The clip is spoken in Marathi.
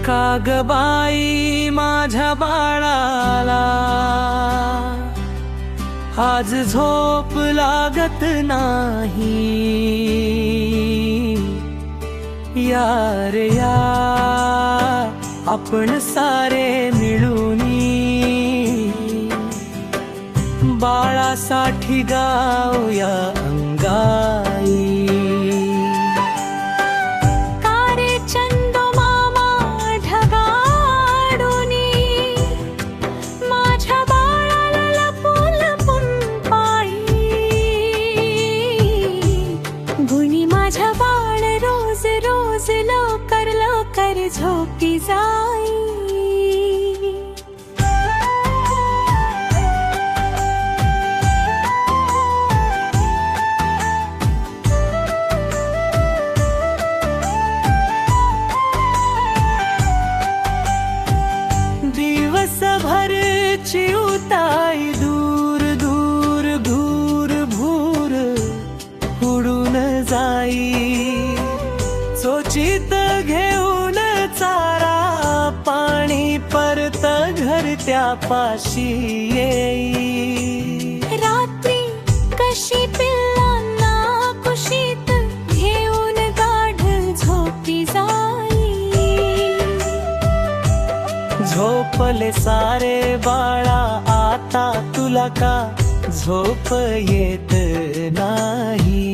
कागबाई माझ्या बाळाला आज झोप लागत नाही। यार या आपण सारे मिळूनी बाळासाठी गाऊया अंगाई। माझा बाळ रोज रोज लवकर लवकर झोपी जाई। दिवसभर चिवताई दूर दूर घूर भूर उडून जाई। चोचीत घेऊन चारा पाणी परत घरत्या पाशी येई। रात्री कशी पिल्लांना कुशीत घेऊन गाढ झोपी जाई। झोपले सारे बाळा आता तुला का झोप येत नाही।